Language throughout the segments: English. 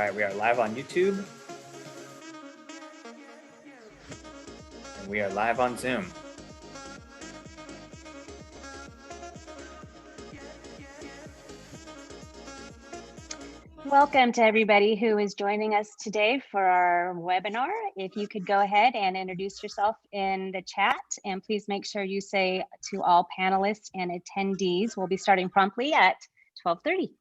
right, we are live on YouTube. And we are live on Zoom. Welcome to everybody who is joining us today for our webinar. If you could go ahead and introduce yourself in the chat, and please make sure you say to all panelists and attendees, we'll be starting promptly at 12:30.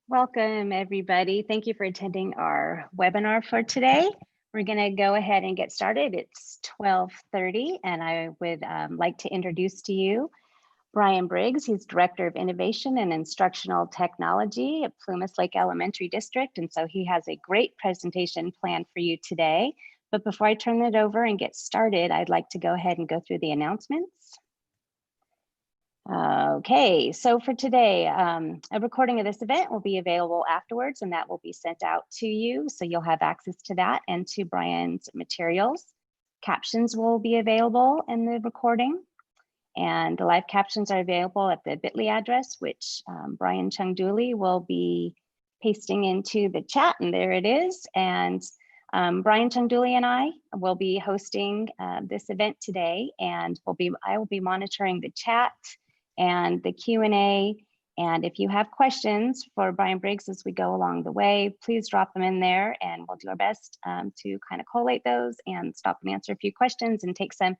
Welcome, everybody. Thank you for attending our webinar for today. We're going to go ahead and get started. It's 12:30, and I would like to introduce to you Brian Briggs. He's Director of Innovation and Instructional Technology at Plumas Lake Elementary District, and so he has a great presentation planned for you today. But before I turn it over and get started, I'd like to go ahead and go through the announcements. Okay, so for today, a recording of this event will be available afterwards, and that will be sent out to you. So you'll have access to that and to Brian's materials. Captions will be available in the recording, and the live captions are available at the bit.ly address, which Brian Chung-Dooley will be pasting into the chat, and there it is. And Brian Chung-Dooley and I will be hosting this event today, and I will be monitoring the chat and the Q&A. And if you have questions for Brian Briggs as we go along the way, please drop them in there, and we'll do our best to kind of collate those and stop and answer a few questions and take some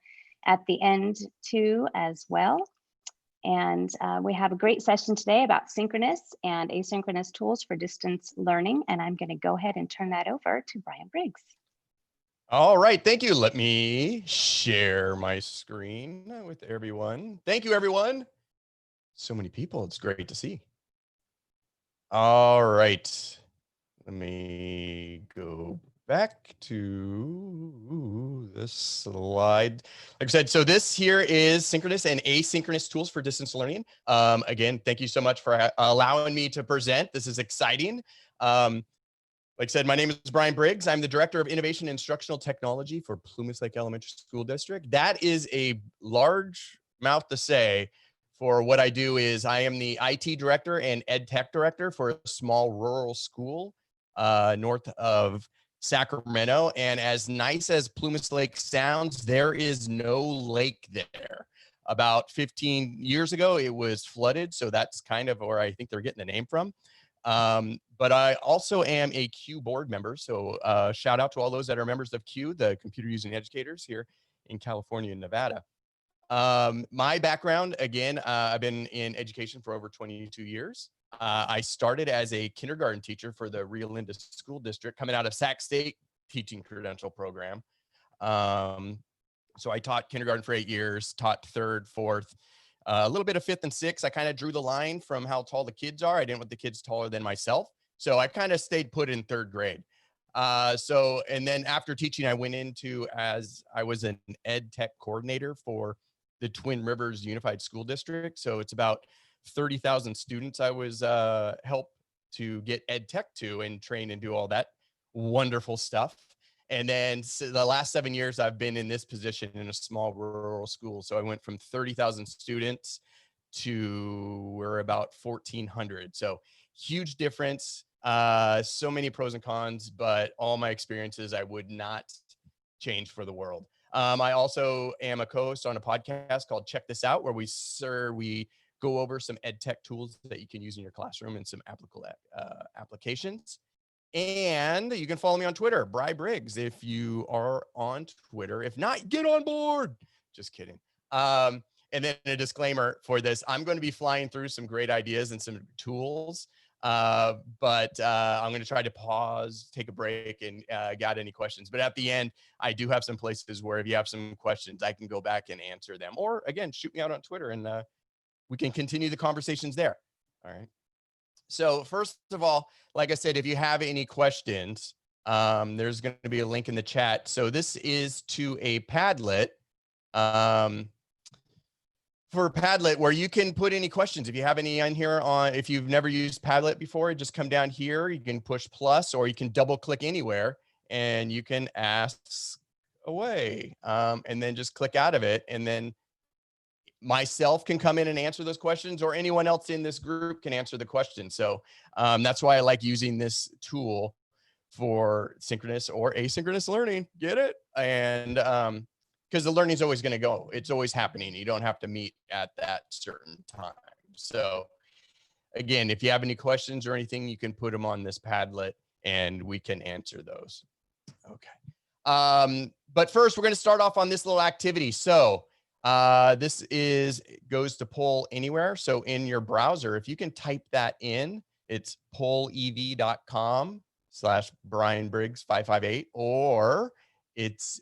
at the end too as well. And we have a great session today about synchronous and asynchronous tools for distance learning. And I'm going to go ahead and turn that over to Brian Briggs. All right, thank you. Let me share my screen with everyone. Thank you, everyone. So many people, it's great to see. All right, let me go back to this slide. Like I said, so this here is synchronous and asynchronous tools for distance learning. Again, thank you so much for allowing me to present. This is exciting. Like I said, my name is Brian Briggs. I'm the Director of Innovation and Instructional Technology for Plumas Lake Elementary School District. That is a large mouth to say. For what I do is I am the IT Director and Ed Tech Director for a small rural school north of Sacramento. And as nice as Plumas Lake sounds, there is no lake there. About 15 years ago, it was flooded. So that's kind of where I think they're getting the name from. But I also am a Q board member. So shout out to all those that are members of Q, the computer using educators here in California and Nevada. My background, again, I've been in education for over 22 years. I started as a kindergarten teacher for the Rio Linda School District, coming out of Sac State teaching credential program. So I taught kindergarten for 8 years, taught third, fourth, a little bit of fifth and sixth. I kind of drew the line from how tall the kids are. I didn't want the kids taller than myself. So I kind of stayed put in third grade. And then after teaching, I went into as I was an ed tech coordinator for the Twin Rivers Unified School District. So it's about 30,000 students I was helped to get ed tech to and train and do all that wonderful stuff. And then the last 7 years, I've been in this position in a small rural school. So I went from 30,000 students to we're about 1,400. So huge difference. So many pros and cons, but all my experiences I would not change for the world. I also am a co-host on a podcast called Check This Out, where we go over some ed tech tools that you can use in your classroom and some applicable applications. And you can follow me on Twitter, Bri Briggs, if you are on Twitter. If not, get on board. Just kidding. And then a disclaimer for this, I'm going to be flying through some great ideas and some tools, but I'm going to try to pause, take a break, and got any questions. But at the end, I do have some places where if you have some questions, I can go back and answer them. Or again, shoot me out on Twitter and we can continue the conversations there. All right. So first of all, like I said, if you have any questions, there's going to be a link in the chat. So this is to a Padlet. For Padlet, where you can put any questions. If you have any on here if you've never used Padlet before, just come down here. You can push plus, or you can double click anywhere and you can ask away, and then just click out of it. And then myself can come in and answer those questions, or anyone else in this group can answer the question. So that's why I like using this tool for synchronous or asynchronous learning. Get it? And because the learning is always going to go. It's always happening. You don't have to meet at that certain time. So again, if you have any questions or anything, you can put them on this Padlet and we can answer those. Okay. But first, we're going to start off on this little activity. So this goes to Poll Anywhere. So in your browser, if you can type that in, it's pollev.com/BrianBriggs558, or it's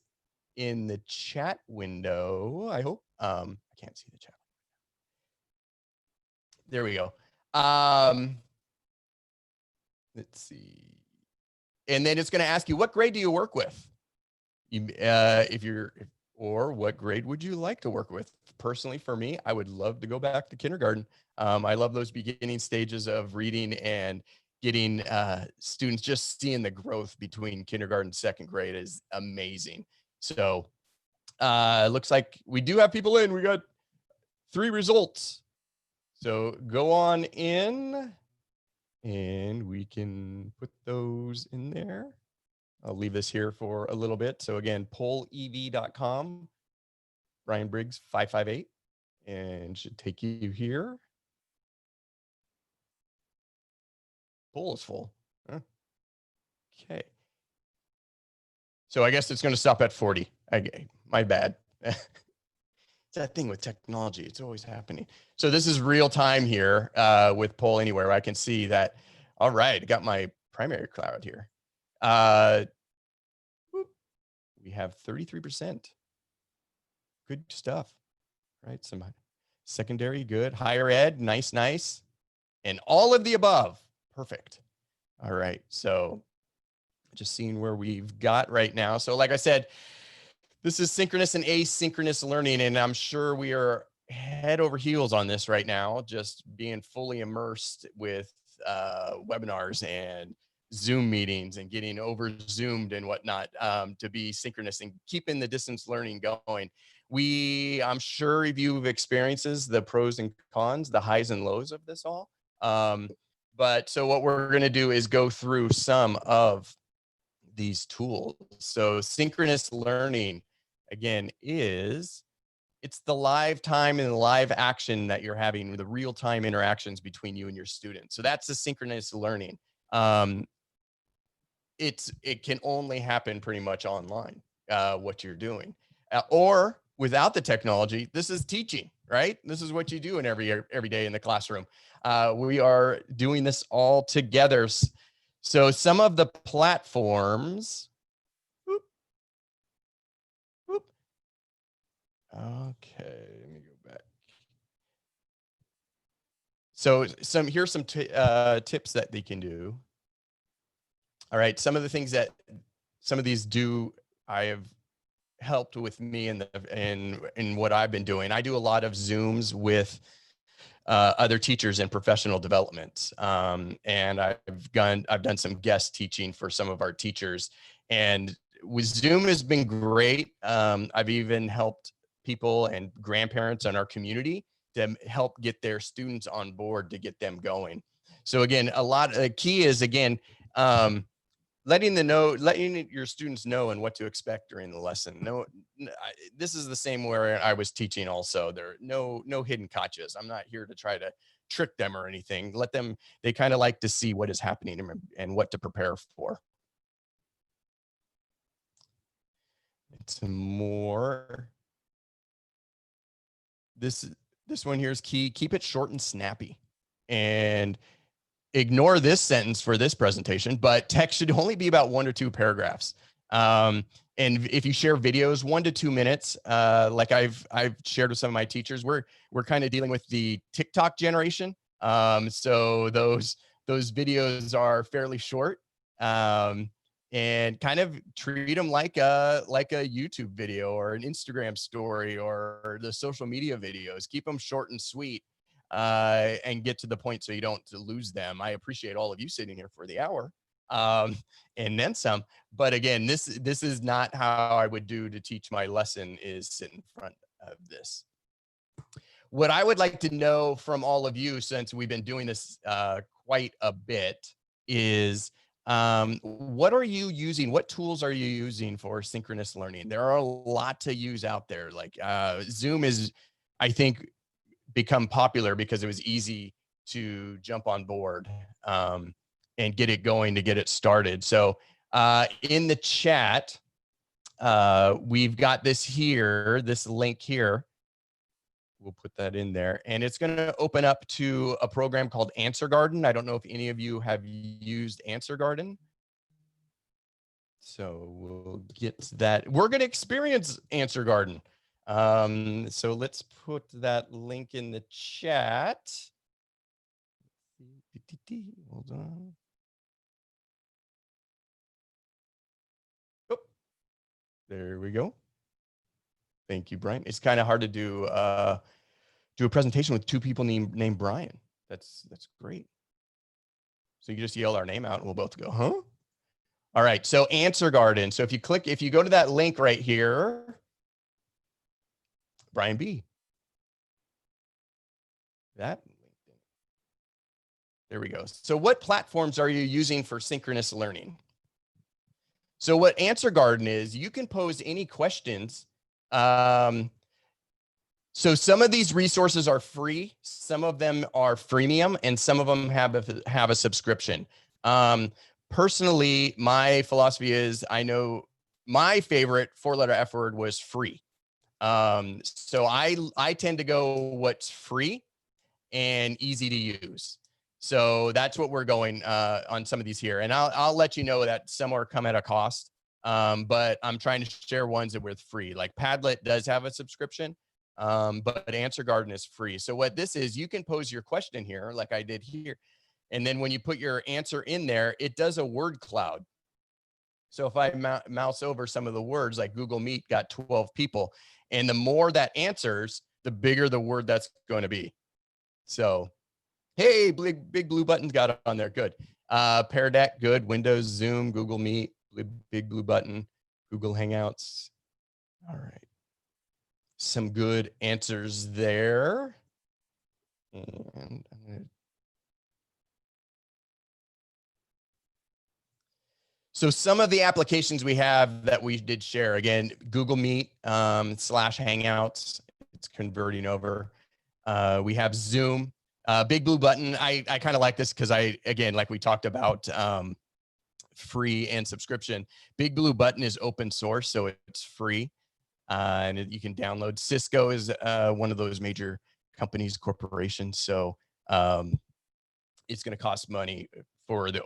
in the chat window. I hope, I can't see the chat. There we go. Let's see. And then it's going to ask you, what grade do you work with? Or what grade would you like to work with? Personally, for me, I would love to go back to kindergarten. I love those beginning stages of reading and getting students, just seeing the growth between kindergarten and second grade is amazing. So looks like we do have people in. We got 3 results. So go on in and we can put those in there. I'll leave this here for a little bit. So again, pollev.com, Brian Briggs 558, and should take you here. Poll is full. Okay. So I guess it's going to stop at 40. My bad. It's that thing with technology. It's always happening. So this is real time here with Poll Anywhere. I can see that. All right. I got my primary cloud here. We have 33%. Good stuff, right? Some secondary, good. Higher ed, nice. And all of the above, perfect. All right, so just seeing where we've got right now. So like I said, this is synchronous and asynchronous learning, and I'm sure we are head over heels on this right now, just being fully immersed with webinars and Zoom meetings and getting over Zoomed and whatnot to be synchronous and keeping the distance learning going. I'm sure if you've experienced the pros and cons, the highs and lows of this all. But so what we're going to do is go through some of these tools. So synchronous learning, again, it's the live time and the live action that you're having, the real-time interactions between you and your students. So that's the synchronous learning. It can only happen pretty much online, what you're doing, or without the technology. This is teaching, right? This is what you do in every day in the classroom. We are doing this all together. So some of the platforms, whoop, whoop. Okay, let me go back. So here's some tips that they can do. All right, some of the things that some of these do, I have helped with me in what I've been doing. I do a lot of Zooms with other teachers in professional development, and I've done some guest teaching for some of our teachers, and with Zoom has been great. I've even helped people and grandparents in our community to help get their students on board to get them going. So again, the key is again, letting your students know and what to expect during the lesson. This is the same where I was teaching also. There are no hidden gotchas. I'm not here to try to trick them or anything. They kind of like to see what is happening and what to prepare for. Some more. This one here is key. Keep it short and snappy. And ignore this sentence for this presentation, but text should only be about 1 to 2 paragraphs. And if you share videos, 1 to 2 minutes, like I've shared with some of my teachers, we're kind of dealing with the TikTok generation. So those videos are fairly short, and kind of treat them like a YouTube video or an Instagram story or the social media videos. Keep them short and sweet. And get to the point so you don't lose them. I appreciate all of you sitting here for the hour, and then some. But again, this is not how I would do to teach my lesson, is sit in front of this. What I would like to know from all of you, since we've been doing this quite a bit, is what are you using? What tools are you using for synchronous learning? There are a lot to use out there. Like Zoom is, I think, become popular because it was easy to jump on board and get it going, to get it started. So in the chat, we've got this here, this link here. We'll put that in there, and it's going to open up to a program called Answergarden. I don't know if any of you have used Answergarden. So we'll get to that. We're going to experience Answergarden. So let's put that link in the chat. Hold on. Oh, there we go. Thank you, Brian. It's kind of hard to do a presentation with 2 people named Brian. That's great. So you just yell our name out and we'll both go, huh? All right. So Answergarden. So if you go to that link right here, Brian B. There we go. So what platforms are you using for synchronous learning? So what Answergarden is, you can pose any questions. So some of these resources are free, some of them are freemium, and some of them have a subscription. Personally, my philosophy is, I know my favorite 4-letter F word was free. So I tend to go what's free and easy to use. So that's what we're going on some of these here. And I'll let you know that some are come at a cost, but I'm trying to share ones that were free. Like Padlet does have a subscription, but Answergarden is free. So what this is, you can pose your question here like I did here. And then when you put your answer in there, it does a word cloud. So if I mouse over some of the words, like Google Meet got 12 people, and the more that answers, the bigger the word that's going to be. So, hey, big blue buttons got on there. Good. Pear Deck, good. Windows, Zoom, Google Meet, big blue button, Google Hangouts. All right. Some good answers there. And I'm going to. So some of the applications we have that we did share, again, Google Meet / Hangouts, it's converting over. We have Zoom, big blue button. I kind of like this because again, like we talked about, free and subscription. Big blue button is open source, so it's free. and you can download. Cisco is one of those major companies, corporations. So it's going to cost money for the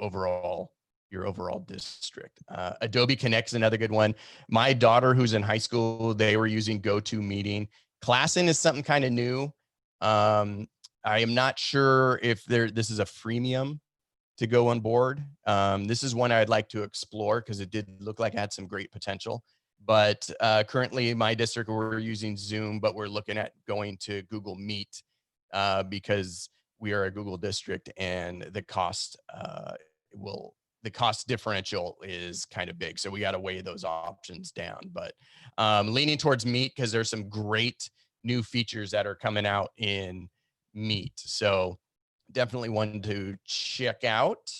your overall district. Adobe Connect's another good one. My daughter, who's in high school, they were using GoToMeeting. Classin is something kind of new. I am not sure if this is a freemium to go on board. This is one I'd like to explore because it did look like it had some great potential. But currently in my district, we're using Zoom, but we're looking at going to Google Meet because we are a Google district, and the cost differential is kind of big. So we got to weigh those options down, but leaning towards Meet because there's some great new features that are coming out in Meet. So definitely one to check out.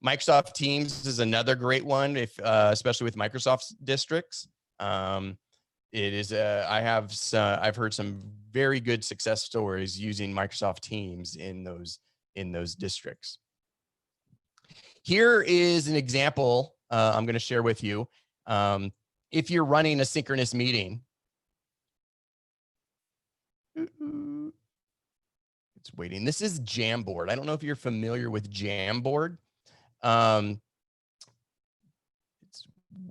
Microsoft Teams is another great one, if especially with Microsoft's districts. It is I've heard some very good success stories using Microsoft Teams in those districts. Here is an example I'm going to share with you. If you're running a synchronous meeting, it's waiting. This is Jamboard. I don't know if you're familiar with Jamboard. It's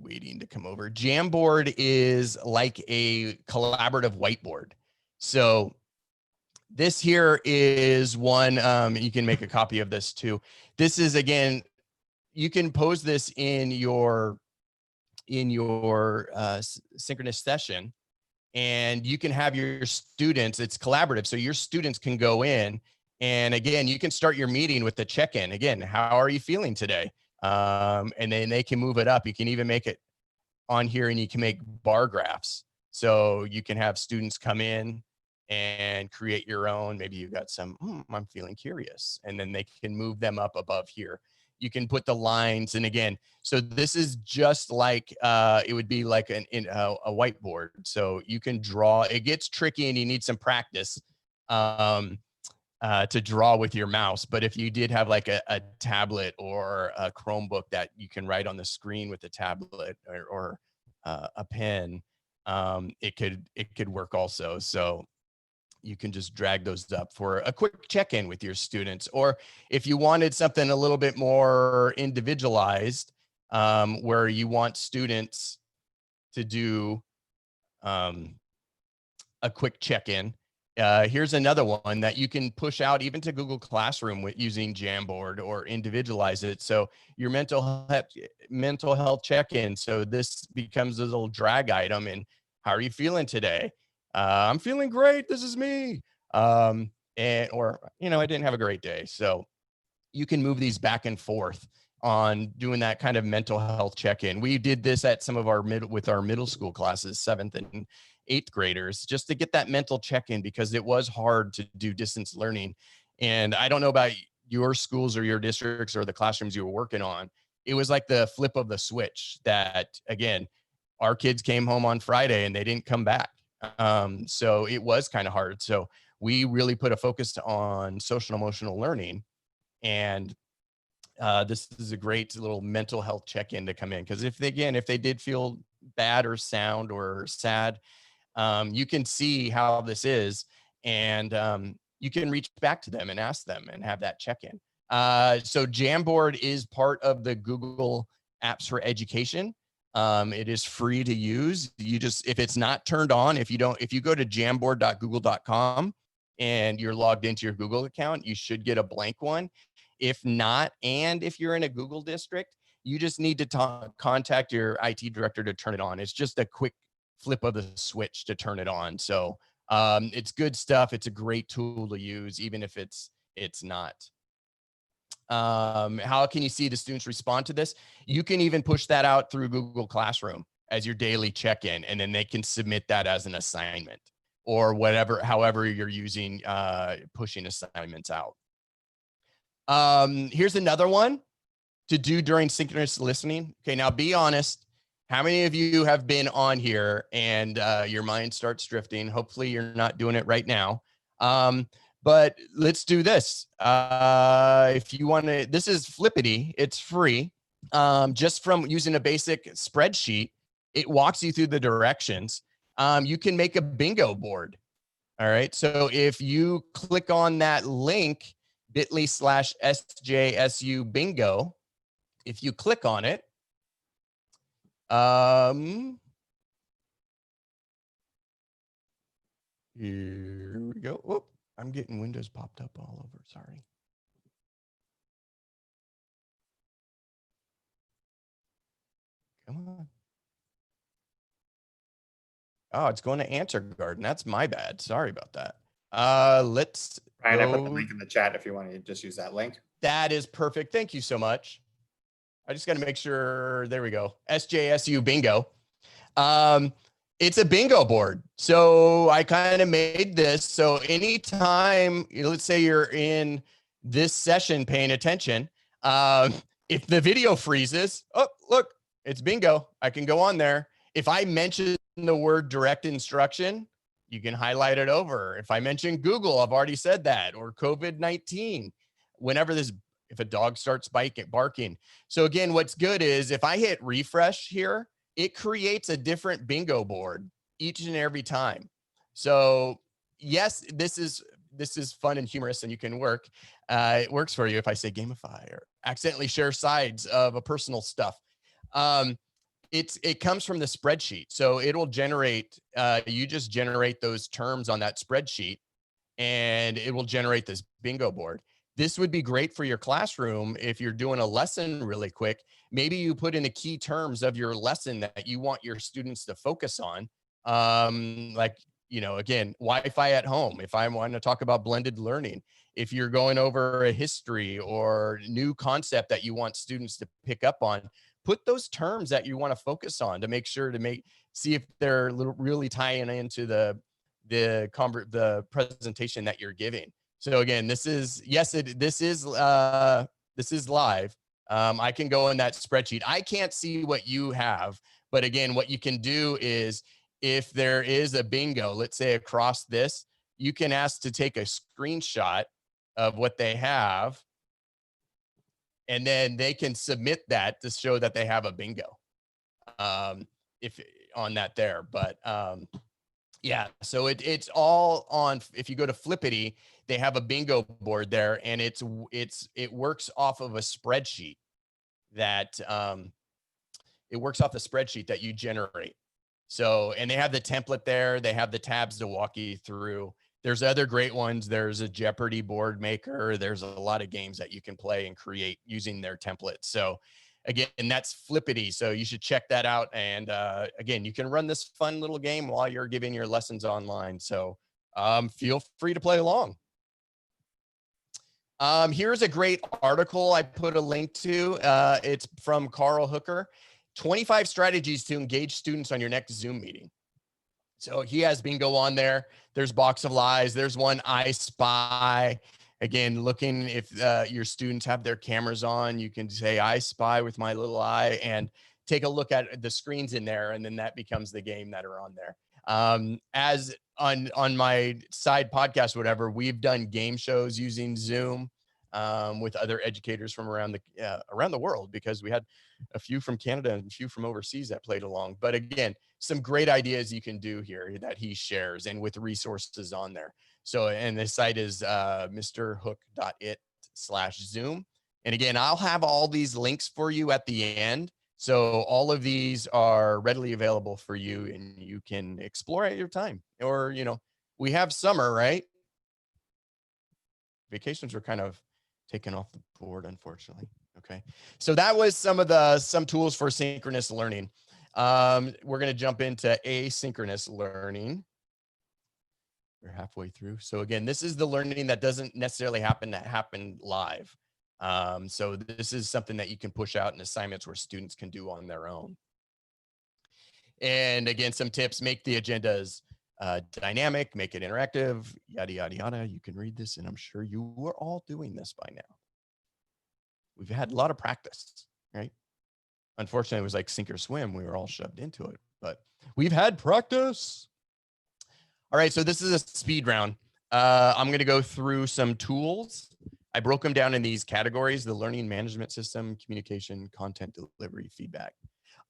waiting to come over. Jamboard is like a collaborative whiteboard. So this here is one, you can make a copy of this too. This is, again, you can pose this in your synchronous session, and you can have your students, it's collaborative. So your students can go in, and again, you can start your meeting with the check-in. Again, how are you feeling today? And then they can move it up. You can even make it on here, and you can make bar graphs. So you can have students come in and create your own. Maybe you got some, I'm feeling curious. And then they can move them up above here. You can put the lines. And again, so this is just like, it would be like a whiteboard. So you can draw. It gets tricky and you need some practice to draw with your mouse. But if you did have like a tablet or a Chromebook that you can write on the screen with a tablet or a pen, it could work also. So you can just drag those up for a quick check-in with your students. Or if you wanted something a little bit more individualized, where you want students to do a quick check-in, here's another one that you can push out even to Google Classroom with using Jamboard, or individualize it. So your mental health check-in. So this becomes a little drag item. And how are you feeling today? I'm feeling great. This is me. Or, I didn't have a great day. So you can move these back and forth on doing that kind of mental health check-in. We did this at some of our middle school classes, 7th and 8th graders, just to get that mental check-in, because it was hard to do distance learning. And I don't know about your schools or your districts or the classrooms you were working on. It was like the flip of the switch that, again, our kids came home on Friday and they didn't come back. So it was kind of hard. So we really put a focus on social emotional learning. And this is a great little mental health check-in to come in. Because if they did feel bad or sound or sad, you can see how this is. And you can reach back to them and ask them and have that check-in. So Jamboard is part of the Google Apps for Education. It is free to use. If it's not turned on, if you go to jamboard.google.com and you're logged into your Google account, you should get a blank one. If not, and if you're in a Google district, you just need to contact your IT director to turn it on. It's just a quick flip of the switch to turn it on. So it's good stuff. It's a great tool to use, even if it's not. How can you see the students respond to this? You can even push that out through Google Classroom as your daily check-in, and then they can submit that as an assignment or however you're using pushing assignments out. Here's another one to do during synchronous listening. Okay, now be honest. How many of you have been on here and your mind starts drifting? Hopefully you're not doing it right now. But let's do this. If you want to, this is Flippity. It's free. Just from using a basic spreadsheet, it walks you through the directions. you can make a bingo board. All right. So if you click on that link, bit.ly/SJSU bingo, if you click on it, here we go. Whoop, I'm getting windows popped up all over. Sorry. Come on. Oh, it's going to Answergarden. That's my bad. Sorry about that. Let's Ryan, I put go. the link in the chat if you want to just use that link. That is perfect. Thank you so much. I just got to make sure. There we go. SJSU bingo. It's a bingo board. So I kind of made this. So anytime, let's say you're in this session paying attention, if the video freezes, oh, look, it's bingo. I can go on there. If I mention the word direct instruction, you can highlight it over. If I mention Google, I've already said that, or COVID-19, whenever this, if a dog starts barking. So again, what's good is if I hit refresh here, it creates a different bingo board each and every time. So yes, this is fun and humorous, and you can work. It works for you if I say gamify or accidentally share sides of a personal stuff. It comes from the spreadsheet. So it'll generate, you just generate those terms on that spreadsheet and it will generate this bingo board. This would be great for your classroom if you're doing a lesson really quick. Maybe you put in the key terms of your lesson that you want your students to focus on. Like, you know, again, Wi-Fi at home. If I want to talk about blended learning, if you're going over a history or new concept that you want students to pick up on, put those terms that you want to focus on to make sure to see if they're really tying into the presentation that you're giving. So again, this is live. I can go in that spreadsheet. I can't see what you have, but again, what you can do is if there is a bingo, let's say across this, you can ask to take a screenshot of what they have, and then they can submit that to show that they have a bingo if on that there. But yeah, so it's all on. If you go to Flippity, they have a bingo board there, and it works off of a spreadsheet that you generate. So, and they have the template there. They have the tabs to walk you through. There's other great ones. There's a Jeopardy board maker. There's a lot of games that you can play and create using their templates. So again, that's Flippity. So you should check that out. And again, you can run this fun little game while you're giving your lessons online. So feel free to play along. Here's a great article I put a link to. It's from Carl Hooker, 25 strategies to engage students on your next Zoom meeting. So he has bingo on there. There's Box of Lies. There's one, I Spy. Again, looking if your students have their cameras on, you can say, I spy with my little eye, and take a look at the screens in there. And then that becomes the game that are on there. As on my side podcast, whatever, we've done game shows using Zoom with other educators from around the world, because we had a few from Canada and a few from overseas that played along. But again, some great ideas you can do here that he shares, and with resources on there. So, and the site is mrhook.it/Zoom. And again, I'll have all these links for you at the end. So all of these are readily available for you, and you can explore at your time. Or, you know, we have summer, right? Vacations are kind of taken off the board, unfortunately. Okay. So that was some tools for synchronous learning. We're going to jump into asynchronous learning. We're halfway through. So again, this is the learning that doesn't necessarily happen live. So this is something that you can push out in assignments where students can do on their own. And again, some tips: make the agendas dynamic, make it interactive, yada, yada, yada. You can read this, and I'm sure you are all doing this by now. We've had a lot of practice, right? Unfortunately, it was like sink or swim. We were all shoved into it, but we've had practice. All right, so this is a speed round. I'm going to go through some tools. I broke them down in these categories: the learning management system, communication, content delivery, feedback.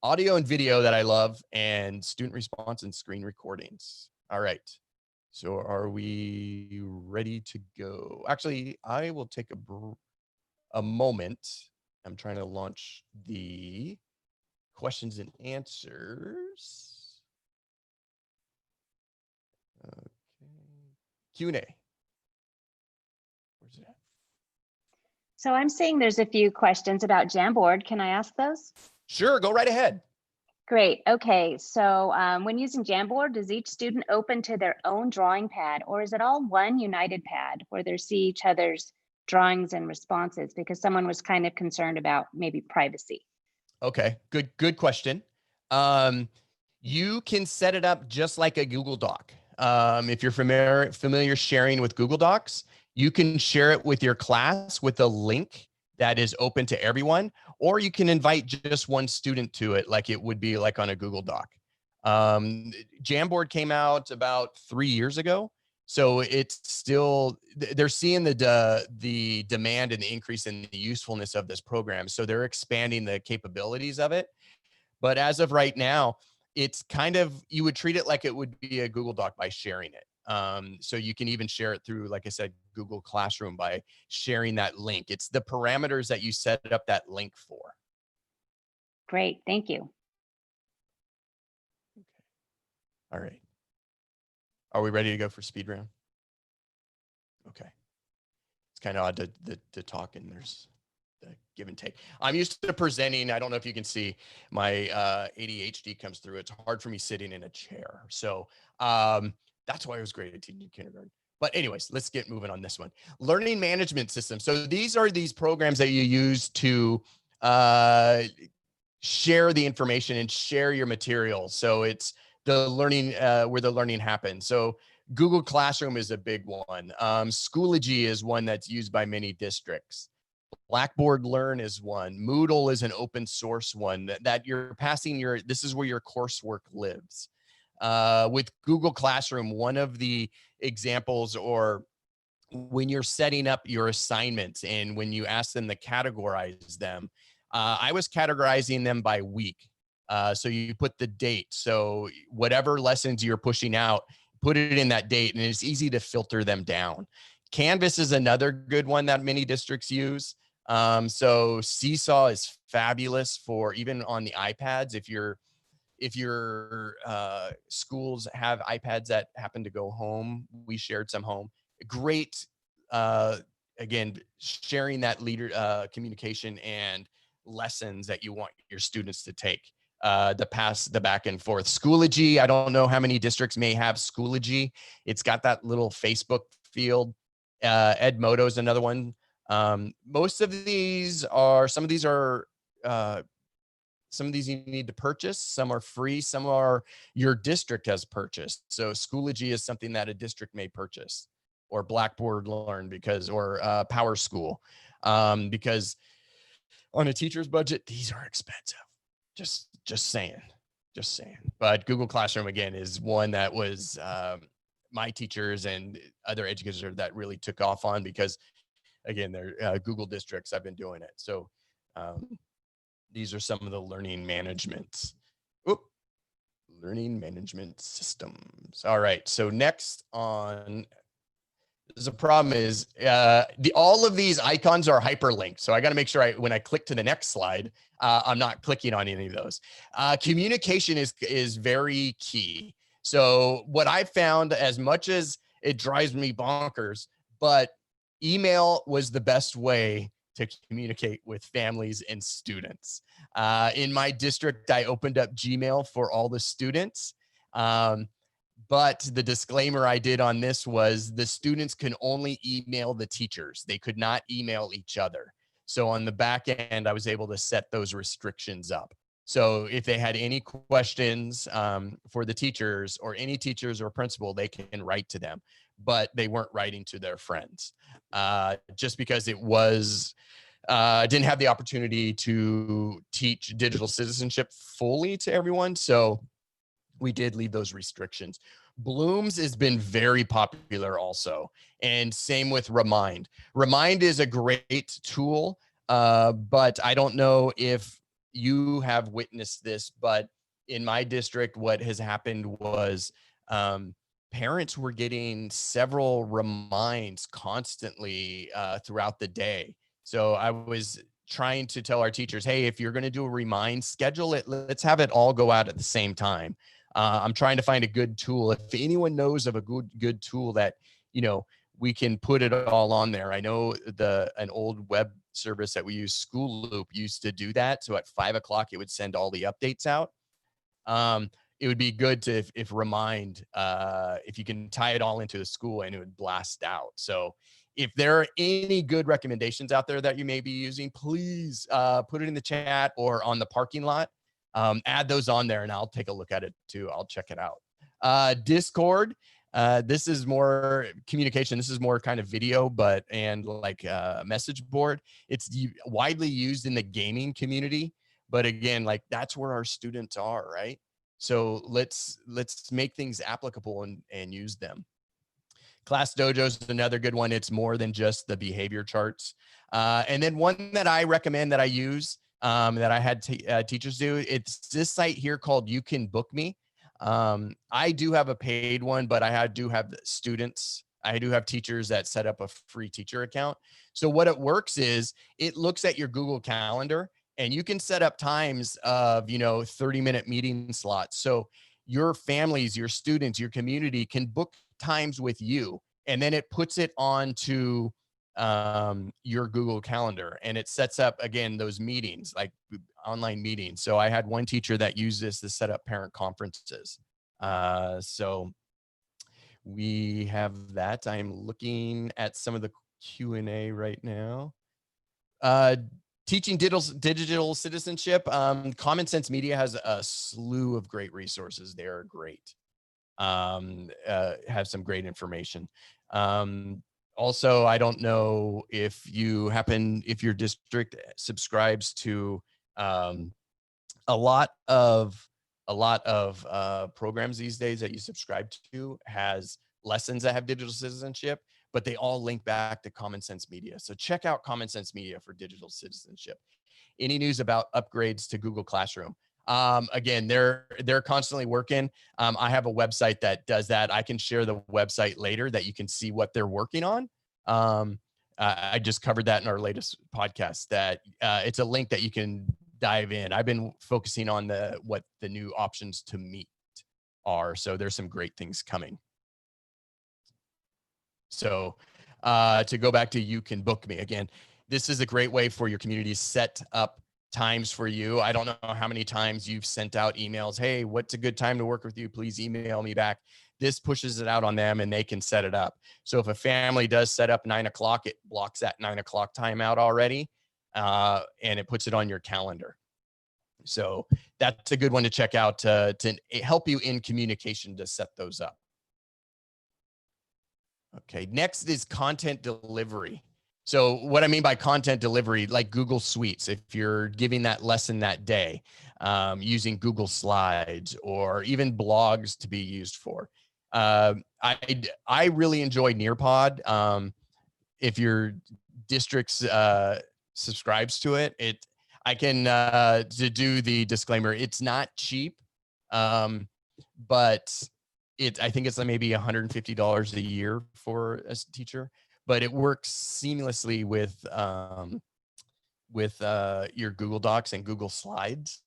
audio and video that I love, and student response and screen recordings. All right. So are we ready to go? Actually, I will take a moment. I'm trying to launch the questions and answers. Okay. Q&A. Where's it at? So I'm seeing there's a few questions about Jamboard. Can I ask those? Sure, go right ahead. Great. Okay. So when using Jamboard, does each student open to their own drawing pad, or is it all one united pad where they see each other's drawings and responses? Because someone was kind of concerned about maybe privacy. Okay, good question. You can set it up just like a Google Doc. If you're familiar sharing with Google Docs, you can share it with your class with a link that is open to everyone, or you can invite just one student to it, like it would be like on a Google Doc. Jamboard came out about 3 years ago, so it's still, they're seeing the demand and the increase in the usefulness of this program, so they're expanding the capabilities of it. But as of right now, it's kind of, you would treat it like it would be a Google Doc by sharing it. So you can even share it through, like I said, Google Classroom by sharing that link. It's the parameters that you set up that link for. Great. Thank you. Okay. All right. Are we ready to go for speed round? Okay. It's kind of odd to talk and there's the give and take. I'm used to presenting. I don't know if you can see my ADHD comes through. It's hard for me sitting in a chair. So that's why it was great at teaching kindergarten. But anyways, let's get moving on this one. Learning management system. So these are these programs that you use to share the information and share your material. So it's the learning, where the learning happens. So Google Classroom is a big one. Schoology is one that's used by many districts. Blackboard Learn is one. Moodle is an open source one that you're passing your, this is where your coursework lives. With Google Classroom, one of the examples, or when you're setting up your assignments and when you ask them to categorize them, I was categorizing them by week. So you put the date. So whatever lessons you're pushing out, put it in that date, and it's easy to filter them down. Canvas is another good one that many districts use. So Seesaw is fabulous for even on the iPads. If your schools have iPads that happen to go home, we shared some home. Great, again, sharing that communication and lessons that you want your students to take. The back and forth. Schoology, I don't know how many districts may have Schoology. It's got that little Facebook field. Edmodo is another one. Most of these are, some of these you need to purchase, some are free, some are your district has purchased. So Schoology is something that a district may purchase, or Blackboard Learn or Power School, because on a teacher's budget, these are expensive. Just saying. But Google Classroom, again, is one that was my teachers and other educators that really took off on, because again, they're Google districts. I've been doing it. So these are some of the learning management systems. All right. So next on, the problem is all of these icons are hyperlinked. So I got to make sure when I click to the next slide, I'm not clicking on any of those. Communication is very key. So what I found, as much as it drives me bonkers, but email was the best way to communicate with families and students. In my district, I opened up Gmail for all the students. But the disclaimer I did on this was the students can only email the teachers. They could not email each other. So on the back end, I was able to set those restrictions up. So if they had any questions for the teachers, or any teachers or principal, they can write to them, but they weren't writing to their friends, just because it was, didn't have the opportunity to teach digital citizenship fully to everyone. So we did leave those restrictions. Blooms has been very popular also. And same with Remind. Remind is a great tool, but I don't know if you have witnessed this, but in my district, what has happened was parents were getting several reminds constantly throughout the day. So I was trying to tell our teachers, hey, if you're going to do a remind, schedule it. Let's have it all go out at the same time. I'm trying to find a good tool. If anyone knows of a good tool that, you know, we can put it all on there. I know an old web service that we use, School Loop, used to do that. So at 5 o'clock, it would send all the updates out. It would be good to, if remind, if you can tie it all into the school and it would blast out. So if there are any good recommendations out there that you may be using, please put it in the chat or on the parking lot. Add those on there and I'll take a look at it too. I'll check it out. Discord. This is more communication. This is more kind of video, and like message board. It's widely used in the gaming community, but again, like that's where our students are, right? So let's make things applicable and use them. Class Dojo is another good one. It's more than just the behavior charts. And then one that I recommend that I use, that I had teachers do, it's this site here called You Can Book Me. I do have a paid one, but I do have students. I do have teachers that set up a free teacher account. So what it works is it looks at your Google Calendar and you can set up times of, 30-minute meeting slots. So your families, your students, your community can book times with you, and then it puts it onto your Google Calendar, and it sets up, again, those meetings, like online meetings. So I had one teacher that used this to set up parent conferences. So we have that. I'm looking at some of the Q&A right now. Teaching digital citizenship. Common Sense Media has a slew of great resources. They're great. Have some great information. Also, I don't know if your district subscribes to a lot of programs these days that you subscribe to has lessons that have digital citizenship, but they all link back to Common Sense Media. So check out Common Sense Media for digital citizenship. Any news about upgrades to Google Classroom? Again, they're constantly working. I have a website that does that. I can share the website later that you can see what they're working on. I just covered that in our latest podcast, that it's a link that you can dive in. I've been focusing on what the new options to meet are. So there's some great things coming. So to go back to You Can Book Me again, this is a great way for your community to set up times for you. I don't know how many times you've sent out emails. Hey, what's a good time to work with you? Please email me back. This pushes it out on them and they can set it up. So if a family does set up 9 o'clock, it blocks that 9 o'clock time out already. And it puts it on your calendar. So that's a good one to check out to help you in communication to set those up. Okay, next is content delivery. So what I mean by content delivery, like Google Suites, if you're giving that lesson that day, using Google Slides or even blogs to be used for. I really enjoy Nearpod. If your district subscribes to it, I can to do the disclaimer, it's not cheap, but I think it's like maybe $150 a year for a teacher, but it works seamlessly with your Google Docs and Google Slides.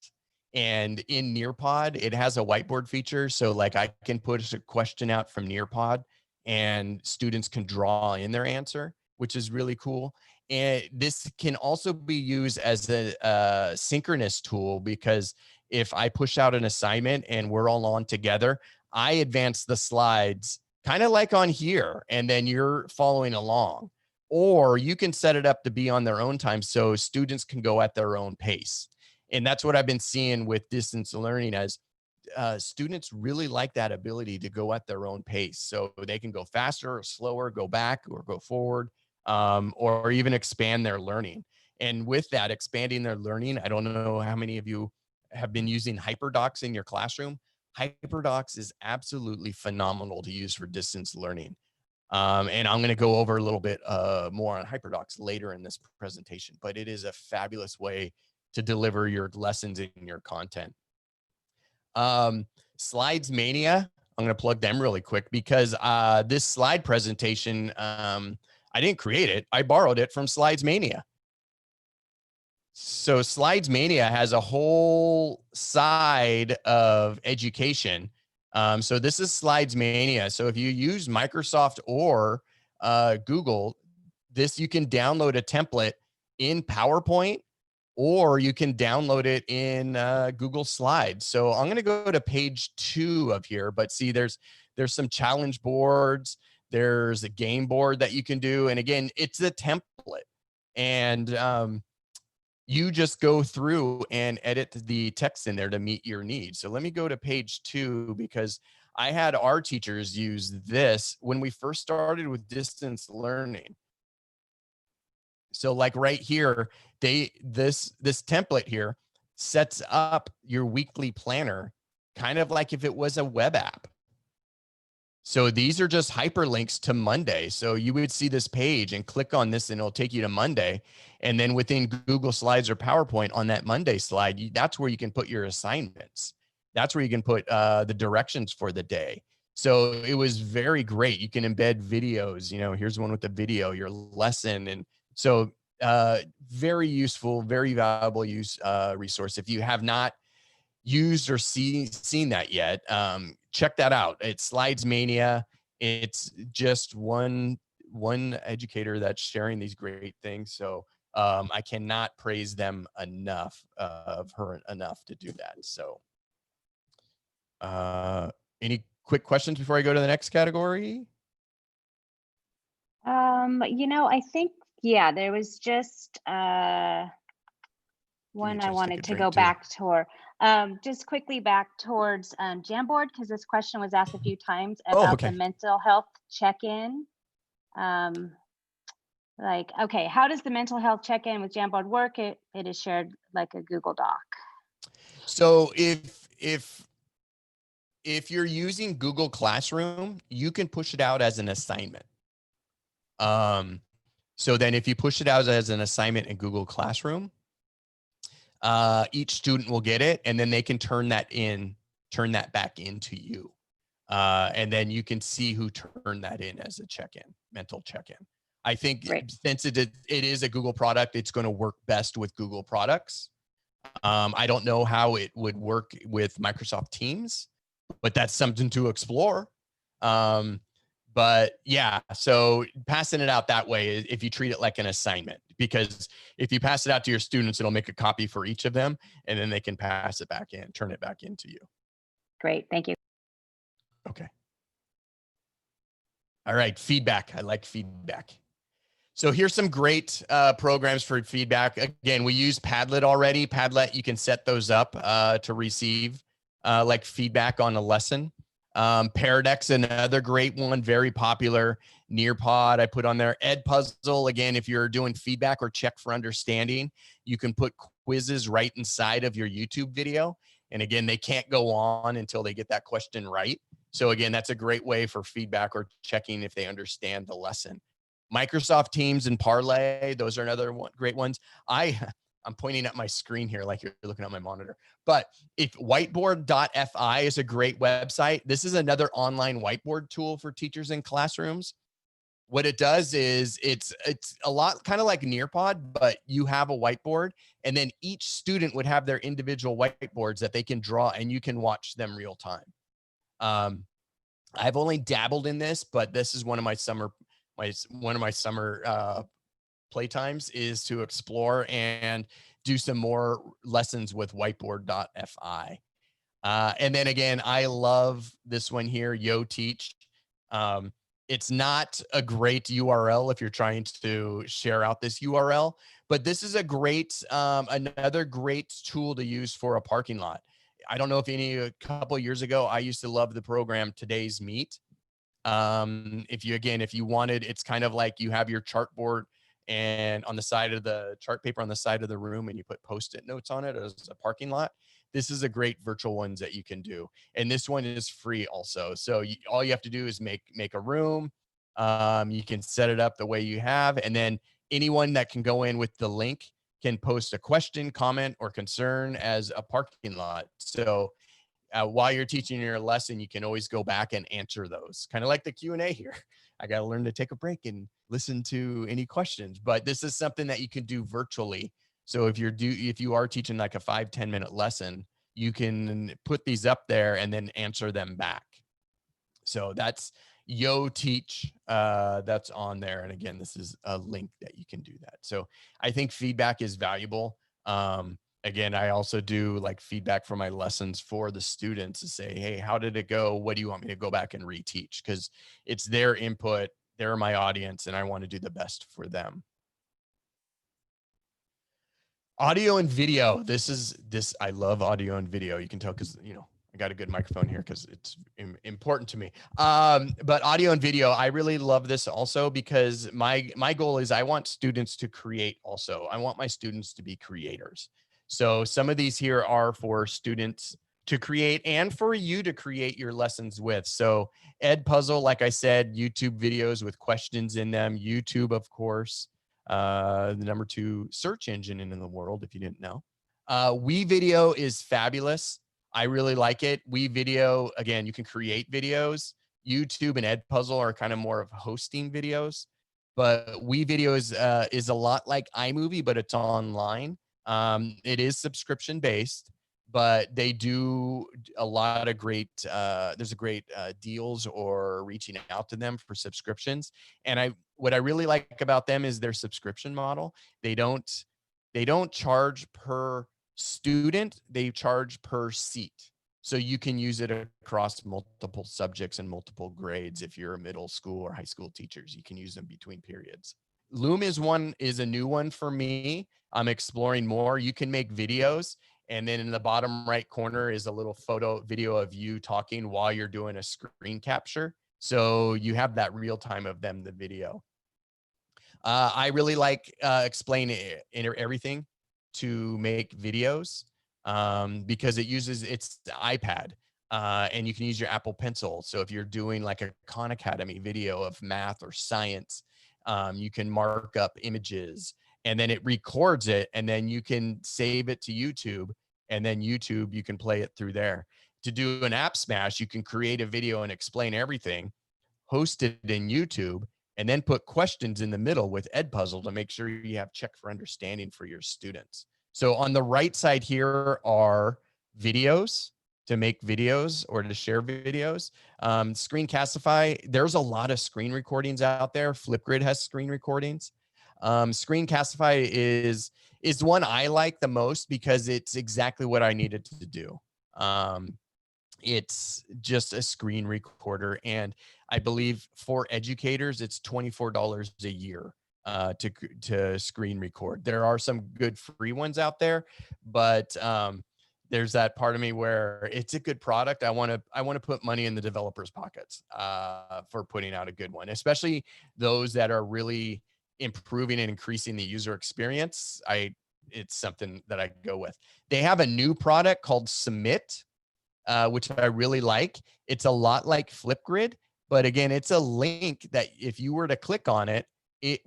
And in Nearpod, it has a whiteboard feature. So like I can push a question out from Nearpod and students can draw in their answer, which is really cool. And this can also be used as a synchronous tool, because if I push out an assignment and we're all on together, I advance the slides kind of like on here, and then you're following along. Or you can set it up to be on their own time so students can go at their own pace. And that's what I've been seeing with distance learning, as students really like that ability to go at their own pace. So they can go faster or slower, go back or go forward, or even expand their learning. And with that, expanding their learning, I don't know how many of you have been using HyperDocs in your classroom. HyperDocs is absolutely phenomenal to use for distance learning. And I'm going to go over a little bit more on HyperDocs later in this presentation, but it is a fabulous way to deliver your lessons and your content. Slides Mania, I'm going to plug them really quick because this slide presentation, I didn't create it. I borrowed it from Slides Mania. So Slides Mania has a whole side of education. So this is Slides Mania. So if you use Microsoft or Google, you can download a template in PowerPoint, or you can download it in Google Slides. So I'm going to go to page 2 of here, but see, there's some challenge boards. There's a game board that you can do. And again, it's a template. And you just go through and edit the text in there to meet your needs. So let me go to page 2 because I had our teachers use this when we first started with distance learning. So like right here, this template here sets up your weekly planner, kind of like if it was a web app. So these are just hyperlinks to Monday. So you would see this page and click on this and it'll take you to Monday. And then within Google Slides or PowerPoint on that Monday slide, that's where you can put your assignments. That's where you can put the directions for the day. So it was very great. You can embed videos, here's one with the video, your lesson. And so very useful, very valuable resource. If you have not used or seen that yet, check that out. It's Slides Mania. It's just one educator that's sharing these great things. So I cannot praise them enough enough to do that. So any quick questions before I go to the next category? I think, yeah, there was just one I wanted to go back toward. Just quickly back towards Jamboard, because this question was asked a few times about the mental health check-in. Okay, how does the mental health check-in with Jamboard work? It is shared like a Google Doc. So if you're using Google Classroom, you can push it out as an assignment. So then if you push it out as an assignment in Google Classroom, each student will get it, and then they can turn that back into you. And then you can see who turned that in as a check-in, mental check-in. I think since it is a Google product, it's going to work best with Google products. I don't know how it would work with Microsoft Teams, but that's something to explore. But yeah, so passing it out that way, if you treat it like an assignment, because if you pass it out to your students, it'll make a copy for each of them, and then they can pass it back in, turn it back into you. Great, thank you. Okay. All right, feedback. I like feedback. So here's some great programs for feedback. Again, we use Padlet already. Padlet, you can set those up to receive like feedback on a lesson. Paradex, another great one, very popular. Nearpod, I put on there. Edpuzzle, again, if you're doing feedback or check for understanding, you can put quizzes right inside of your YouTube video. And again, they can't go on until they get that question right. So again, that's a great way for feedback or checking if they understand the lesson. Microsoft Teams and Parlay, those are another great ones. I'm pointing at my screen here like you're looking at my monitor. But if whiteboard.fi is a great website, this is another online whiteboard tool for teachers in classrooms. What it does is it's a lot kind of like Nearpod, but you have a whiteboard, and then each student would have their individual whiteboards that they can draw, and you can watch them real time. I've only dabbled in this, but this is one of my summer playtimes is to explore and do some more lessons with whiteboard.fi. And then again, I love this one here, Yo Teach. It's not a great URL if you're trying to share out this URL, but this is a great, another great tool to use for a parking lot. I don't know if a couple of years ago, I used to love the program Today's Meet. If you wanted, it's kind of like you have your chartboard and on the side of the chart paper on the side of the room, and you put Post-it notes on it as a parking lot. This is a great virtual ones that you can do. And this one is free also. So all you have to do is make a room. You can set it up the way you have, and then anyone that can go in with the link can post a question, comment, or concern as a parking lot. So while you're teaching your lesson, you can always go back and answer those, kind of like the Q&A here. I got to learn to take a break and listen to any questions, but this is something that you can do virtually. So if you are teaching like a 5-10 minute lesson, you can put these up there and then answer them back. So that's Yo Teach, that's on there. And again, this is a link that you can do that. So I think feedback is valuable. Again, I also do like feedback for my lessons for the students to say, hey, how did it go? What do you want me to go back and reteach? Because it's their input, they're my audience, and I want to do the best for them. Audio and video. I love audio and video. You can tell because, you know, I got a good microphone here because it's important to me. But audio and video, I really love this also because my goal is I want students to create also. I want my students to be creators. So some of these here are for students to create and for you to create your lessons with. So Edpuzzle, like I said, YouTube videos with questions in them, YouTube, of course, the number 2 search engine in the world, if you didn't know. WeVideo is fabulous. I really like it. WeVideo, again, you can create videos. YouTube and Edpuzzle are kind of more of hosting videos, but WeVideo is a lot like iMovie, but it's online. It is subscription based, but they do a lot of great, there's a great deals or reaching out to them for subscriptions. And what I really like about them is their subscription model. They don't charge per student, they charge per seat. So you can use it across multiple subjects and multiple grades. If you're a middle school or high school teachers, you can use them between periods. Loom is a new one for me. I'm exploring more. You can make videos, and then in the bottom right corner is a little video of you talking while you're doing a screen capture. So you have that real time of them, the video. I really like Explain Everything to make videos because it's the iPad and you can use your Apple Pencil. So if you're doing like a Khan Academy video of math or science, you can mark up images and then it records it and then you can save it to YouTube, and then YouTube, you can play it through there. To do an app smash, you can create a video and explain everything, host it in YouTube, and then put questions in the middle with Edpuzzle to make sure you have check for understanding for your students. So on the right side here are videos, to make videos or to share videos. Screencastify, there's a lot of screen recordings out there. Flipgrid has screen recordings. Screencastify is the one I like the most because it's exactly what I needed to do. It's just a screen recorder, and I believe for educators, it's $24 a year to screen record. There are some good free ones out there, but there's that part of me where it's a good product. I want to put money in the developers' pockets for putting out a good one, especially those that are really improving and increasing the user experience. It's something that I go with. They have a new product called Submit, which I really like. It's a lot like Flipgrid, but again, it's a link that if you were to click on it, it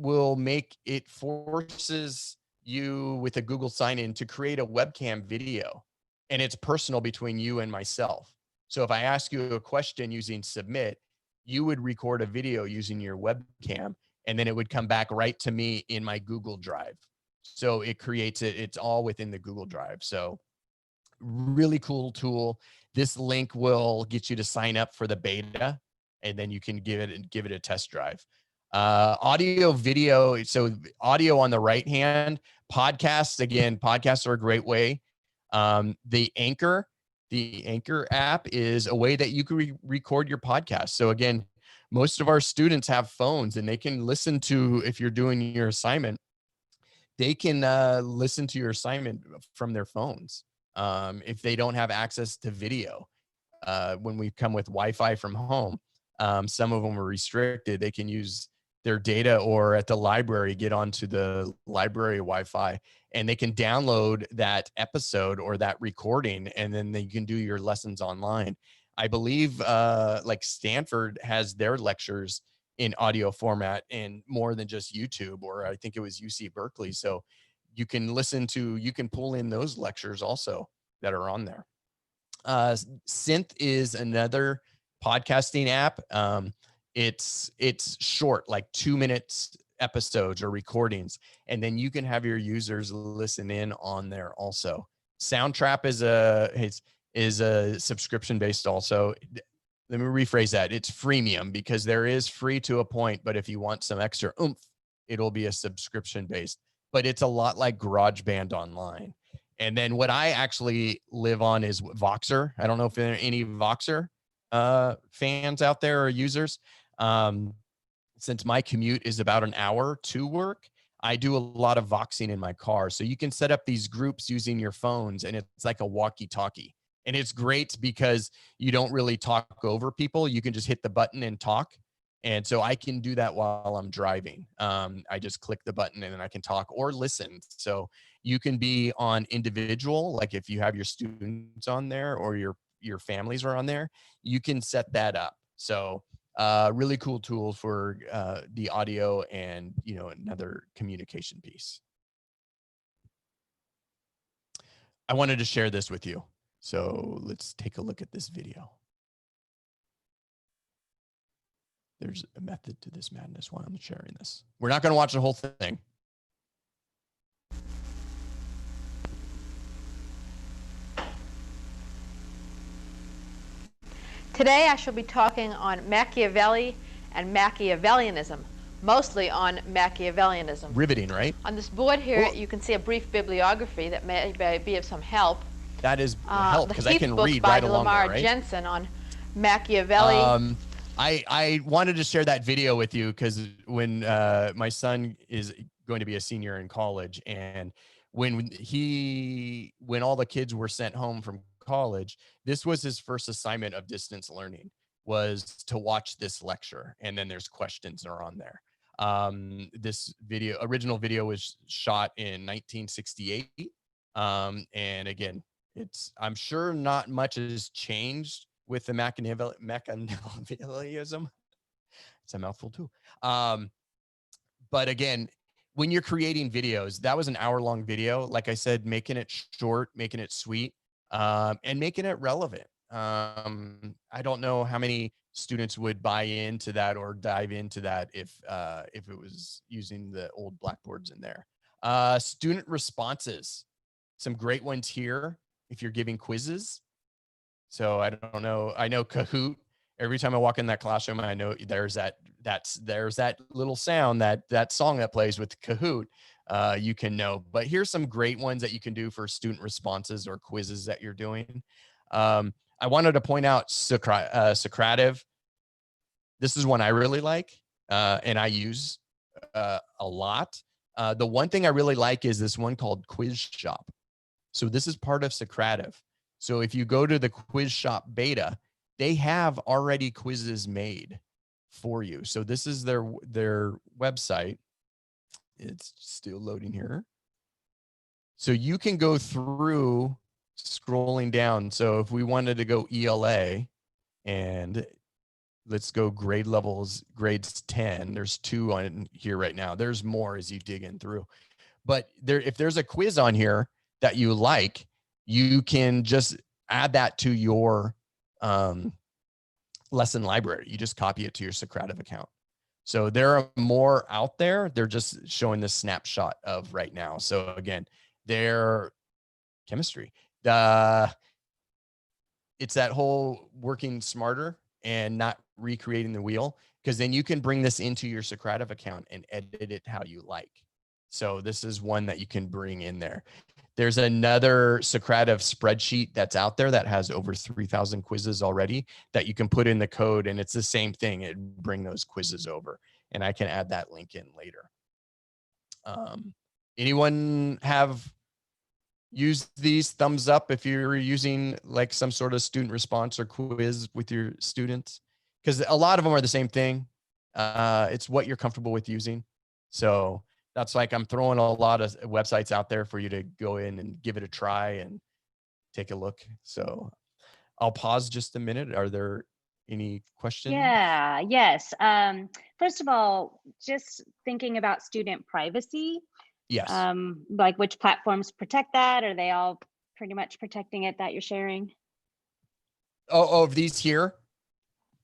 forces you with a Google sign-in to create a webcam video, and it's personal between you and myself. So if I ask you a question using Submit, you would record a video using your webcam, and then it would come back right to me in my Google Drive. So it creates it. It's all within the Google Drive. So really cool tool. This link will get you to sign up for the beta, and then you can give it a test drive. Audio, video. So audio on the right hand. Podcasts, again, podcasts are a great way. The Anchor app is a way that you can record your podcast. So again, most of our students have phones, and they can listen to, if you're doing your assignment, they can listen to your assignment from their phones. If they don't have access to video, when we come with Wi-Fi from home, some of them are restricted. They can use their data, or at the library, get onto the library Wi-Fi, and they can download that episode or that recording, and then they can do your lessons online. I believe like Stanford has their lectures in audio format and more than just YouTube, or I think it was UC Berkeley. So you can pull in those lectures also that are on there. Synth is another podcasting app. It's short, like 2 minutes episodes or recordings, and then you can have your users listen in on there also. Soundtrap is a subscription based also. Let me rephrase that. It's freemium because there is free to a point, but if you want some extra oomph, it'll be a subscription based. But it's a lot like GarageBand Online. And then what I actually live on is Voxer. I don't know if there are any Voxer fans out there or users. Since my commute is about an hour to work, I do a lot of voxing in my car. So you can set up these groups using your phones, and it's like a walkie-talkie. And it's great because you don't really talk over people. You can just hit the button and talk. And so I can do that while I'm driving. I just click the button and then I can talk or listen. So you can be on individual, like if you have your students on there or your families are on there, you can set that up. So really cool tool for the audio and, another communication piece. I wanted to share this with you. So let's take a look at this video. There's a method to this madness while I'm sharing this. We're not going to watch the whole thing. Today I shall be talking on Machiavelli and Machiavellianism, mostly on Machiavellianism. Riveting, right? On this board here, you can see a brief bibliography that may be of some help. That is help because I can read by right along there, right? Jensen on Machiavelli. I wanted to share that video with you because when my son is going to be a senior in college, and when all the kids were sent home from college, this was his first assignment of distance learning, was to watch this lecture, and then there's questions that are on there. This original video was shot in 1968, and again, I'm sure not much has changed with the Machiavellianism. It's a mouthful too. But again, when you're creating videos, that was an hour-long video. Like I said, making it short, making it sweet, and making it relevant. I don't know how many students would buy into that or dive into that if it was using the old blackboards in there. Student responses, some great ones here if you're giving quizzes. So I don't know. I know Kahoot. Every time I walk in that classroom, I know there's that little sound, that song that plays with Kahoot. You can know. But here's some great ones that you can do for student responses or quizzes that you're doing. I wanted to point out Socrative. This is one I really like, and I use a lot. The one thing I really like is this one called Quiz Shop. So this is part of Socrative. So if you go to the Quiz Shop beta, they have already quizzes made for you. So this is their website. It's still loading here. So you can go through scrolling down. So if we wanted to go ELA, and let's go grade levels, grades 10. There's 2 on here right now. There's more as you dig in through. But if there's a quiz on here that you like, you can just add that to your lesson library. You just copy it to your Socrative account. So there are more out there. They're just showing this snapshot of right now. So again, their chemistry. It's that whole working smarter and not recreating the wheel, because then you can bring this into your Socrative account and edit it how you like. So this is one that you can bring in there. There's another Socrative spreadsheet that's out there that has over 3,000 quizzes already that you can put in the code, and it's the same thing. It bring those quizzes over, and I can add that link in later. Anyone have used these? Thumbs up if you're using like some sort of student response or quiz with your students, because a lot of them are the same thing. It's what you're comfortable with using. So that's like, I'm throwing a lot of websites out there for you to go in and give it a try and take a look. So I'll pause just a minute. Are there any questions? Yeah, yes. First of all, just thinking about student privacy. Yes. Like which platforms protect that? Are they all pretty much protecting it that you're sharing? Oh, of these here,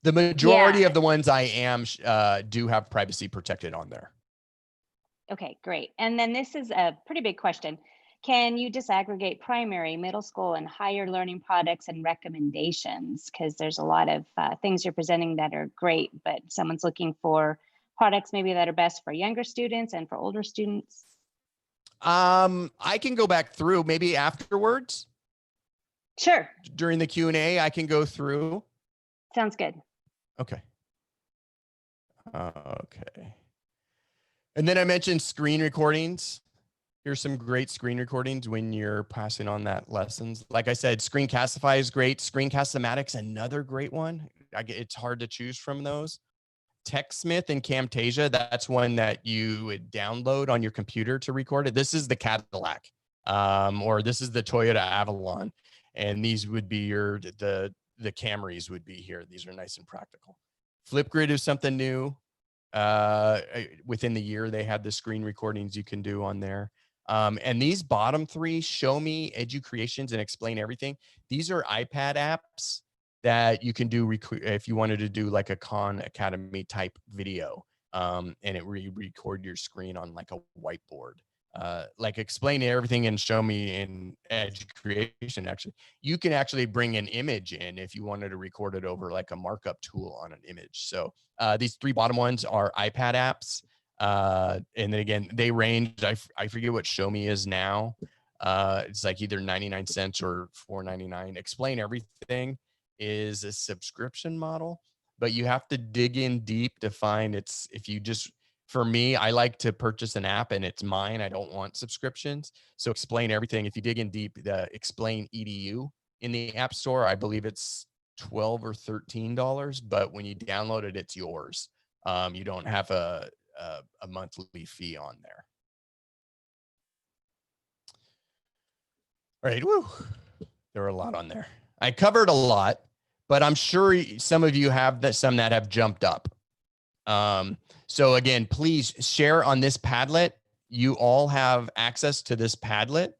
the majority Yeah. of the ones I am do have privacy protected on there. Okay, great. And then this is a pretty big question. Can you disaggregate primary, middle school, and higher learning products and recommendations? Because there's a lot of things you're presenting that are great, but someone's looking for products maybe that are best for younger students and for older students. I can go back through maybe afterwards Sure, during the Q&A. I can go through. sounds good. Okay. Okay. And then I mentioned screen recordings. Here's some great screen recordings when you're passing on that lessons. Like I said, Screencastify is great. Screencast-O-Matic's another great one. It's hard to choose from those. TechSmith and Camtasia, that's one that you would download on your computer to record it. This is the Cadillac, or this is the Toyota Avalon. And these would be the Camrys would be here. These are nice and practical. Flipgrid is something new. Within the year, they had the screen recordings you can do on there. And these bottom three, Show Me, Educreations, and Explain Everything. These are iPad apps that you can do if you wanted to do like a Khan Academy type video, and it record your screen on like a whiteboard. Like Explain Everything and Show Me in Educreation, actually, you can actually bring an image in if you wanted to record it over like a markup tool on an image. So these three bottom ones are iPad apps. And then again, they range, I forget what Show Me is now. It's like either 99 cents or $4.99. Explain Everything is a subscription model, but you have to dig in deep to find for me, I like to purchase an app and it's mine. I don't want subscriptions. So Explain Everything, if you dig in deep, the Explain EDU in the App Store, I believe it's $12 or $13, but when you download it, it's yours. You don't have a monthly fee on there. All right, woo. There are a lot on there. I covered a lot, but I'm sure some of you have some that have jumped up. So again, please share on this Padlet. You all have access to this Padlet.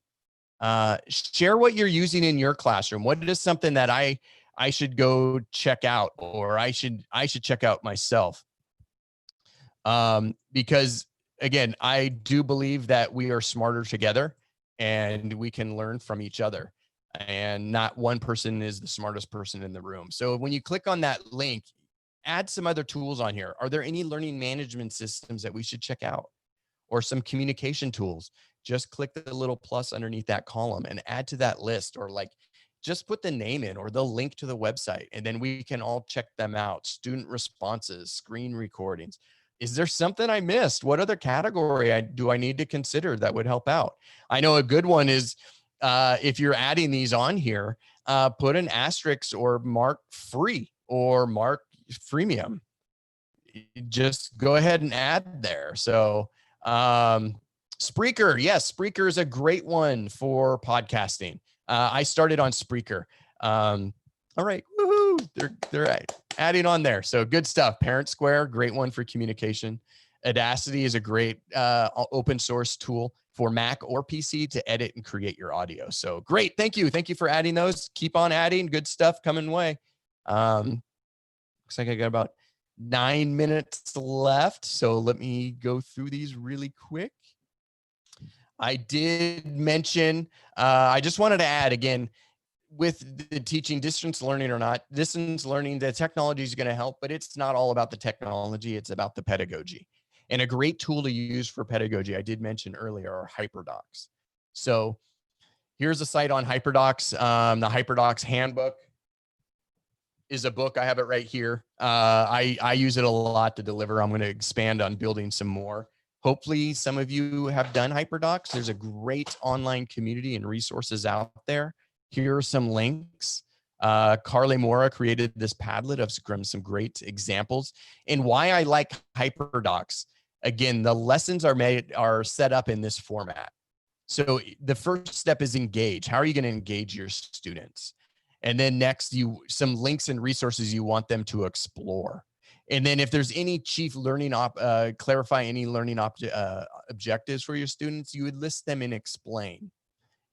Share what you're using in your classroom. What is something that I should go check out, or I should check out myself? Because again, I do believe that we are smarter together and we can learn from each other, and not one person is the smartest person in the room. So when you click on that link, add some other tools on here. Are there any learning management systems that we should check out, or some communication tools? Just click the little plus underneath that column and add to that list, or like just put the name in or the link to the website, and then we can all check them out. Student responses, screen recordings. Is there something I missed? What other category do I need to consider that would help out? I know a good one is if you're adding these on here, put an asterisk or mark free or mark freemium. Just go ahead and add there. So Spreaker, yes, Spreaker is a great one for podcasting. I started on Spreaker. All right, woohoo! They're adding on there. So good stuff. Parent Square, great one for communication. Audacity is a great open source tool for Mac or PC to edit and create your audio. So great, thank you for adding those. Keep on adding, good stuff coming way. Looks like I got about 9 minutes left, so let me go through these really quick. I did mention, I just wanted to add again, with the teaching distance learning or not, distance learning, the technology is going to help, but it's not all about the technology. It's about the pedagogy. And a great tool to use for pedagogy, I did mention earlier, are HyperDocs. So here's a site on HyperDocs. The HyperDocs Handbook is a book. I have it right here. I use it a lot to deliver. I'm going to expand on building some more. Hopefully some of you have done HyperDocs. There's a great online community and resources out there. Here are some links. Carly Mora created this Padlet of some great examples. And why I like HyperDocs, again, the lessons are set up in this format. So the first step is engage. How are you going to engage your students? And then next, some links and resources you want them to explore. And then if there's any chief learning, clarify any learning objectives for your students, you would list them and explain.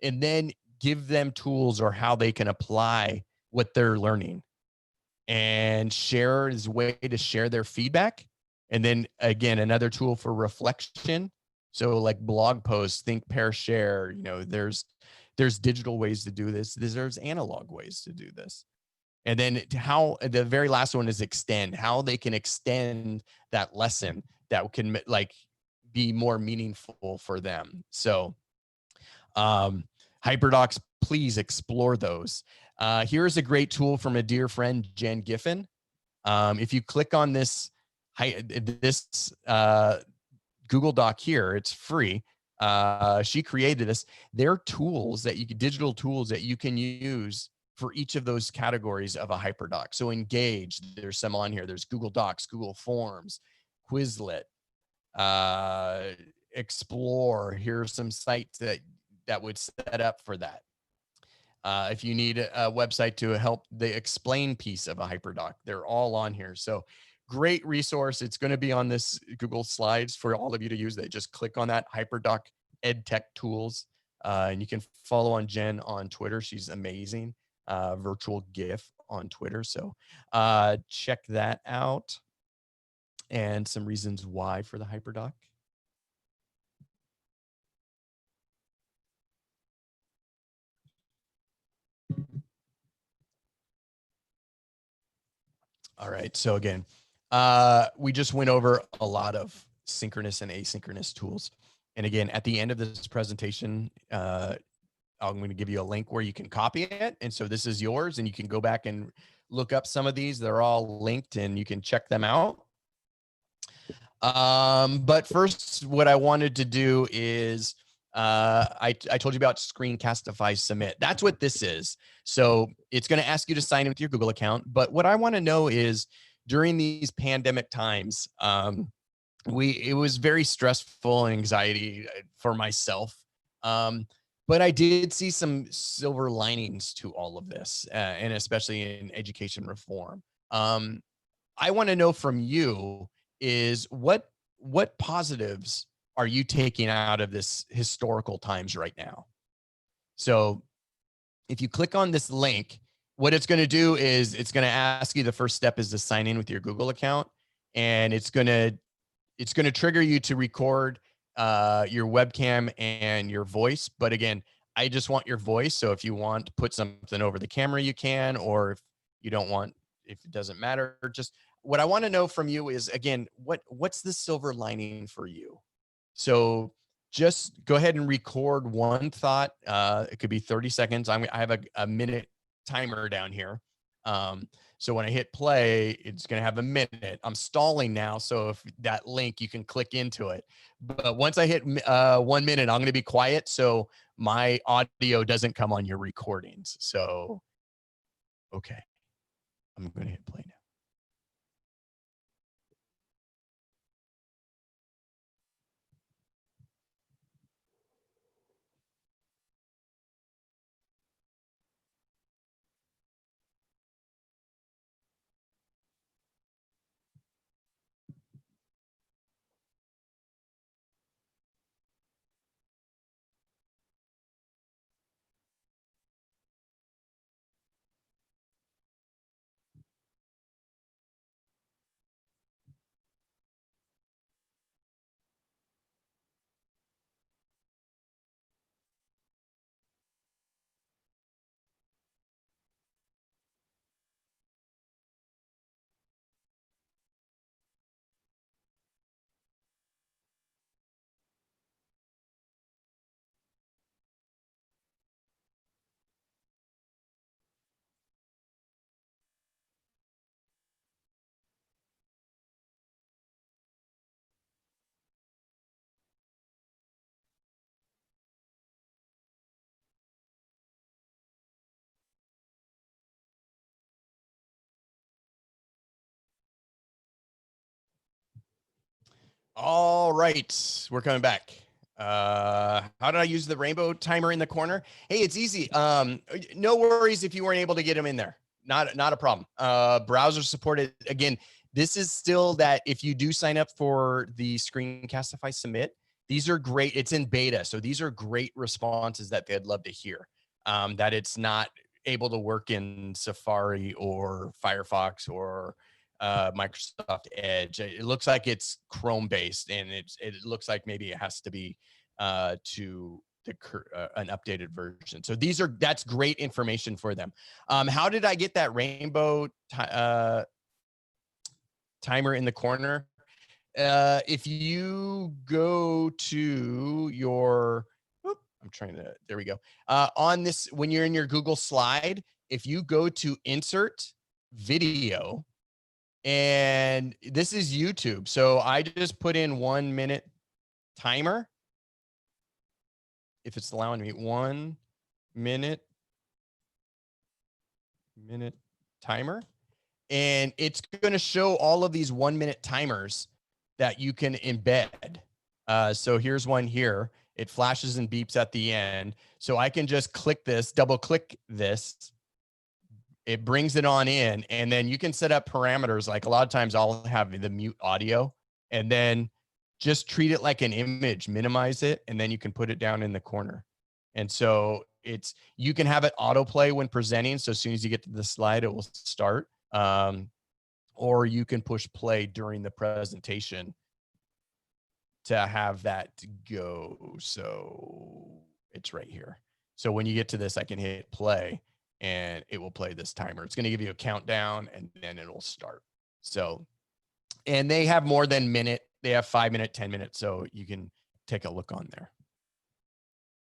And then give them tools or how they can apply what they're learning. And share is a way to share their feedback. And then again, another tool for reflection. So like blog posts, think, pair, share, you know, there's digital ways to do this. There's analog ways to do this. And then how the very last one is extend, how they can extend that lesson that can like be more meaningful for them. So hyperdocs, please explore those. Here's a great tool from a dear friend, Jen Giffen. If you click on this Google Doc here, it's free. She created this. They're tools that you can, digital tools that you can use for each of those categories of a hyperdoc. So Engage, there's some on here. There's Google Docs, Google Forms, Quizlet, Explore. Here's some sites that would set up for that. If you need a website to help the explain piece of a hyperdoc, they're all on here. So great resource. It's going to be on this Google Slides for all of you to use. They just click on that hyperdoc EdTech tools. And you can follow on Jen on Twitter. She's amazing. Virtual GIF on Twitter. So check that out. And some reasons why for the hyperdoc. All right. So again, we just went over a lot of synchronous and asynchronous tools. And again, at the end of this presentation, I'm going to give you a link where you can copy it. And so this is yours and you can go back and look up some of these. They're all linked and you can check them out. But first, what I wanted to do is, I told you about Screencastify Submit. That's what this is. So it's going to ask you to sign in with your Google account. But what I want to know is during these pandemic times, it was very stressful and anxiety for myself. But I did see some silver linings to all of this, and especially in education reform. I want to know from you is what positives are you taking out of this historical times right now? So if you click on this link, what it's going to do is it's going to ask you, the first step is to sign in with your Google account, and it's going to trigger you to record your webcam and your voice. But again, I just want your voice. So if you want to put something over the camera, you can, or if you don't want, if it doesn't matter, just what I want to know from you is, again, what's the silver lining for you? So just go ahead and record one thought. It could be 30 seconds. I have a minute timer down here. So when I hit play, it's going to have a minute. I'm stalling now. So if that link, you can click into it. But once I hit 1 minute, I'm going to be quiet. So my audio doesn't come on your recordings. So, okay, I'm going to hit play now. All right, we're coming back. How did I use the rainbow timer in the corner? Hey, it's easy. No worries if you weren't able to get them in there. not a problem. Browser supported. Again, this is still that if you do sign up for the Screencastify Submit, these are great. It's in beta. So these are great responses that they'd love to hear. That it's not able to work in Safari or Firefox or Microsoft Edge. It looks like it's Chrome based, and it looks like maybe it has to be to an updated version. So that's great information for them. How did I get that rainbow timer in the corner? If you go to your, there we go. On this, when you're in your Google slide, if you go to insert video, and this is YouTube. So I just put in 1 minute timer. If it's allowing me 1 minute timer, and it's going to show all of these 1 minute timers that you can embed. So here's one here. It flashes and beeps at the end. So I can just click this, double click this. It brings it on in, and then you can set up parameters. Like a lot of times I'll have the mute audio, and then just treat it like an image, minimize it, and then you can put it down in the corner. And so you can have it autoplay when presenting. So as soon as you get to the slide, it will start. Or you can push play during the presentation to have that go. So it's right here. So when you get to this, I can hit play and it will play this timer. It's going to give you a countdown and then it'll start. So, and they have more than minute. They have 5 minute, 10 minutes. So you can take a look on there.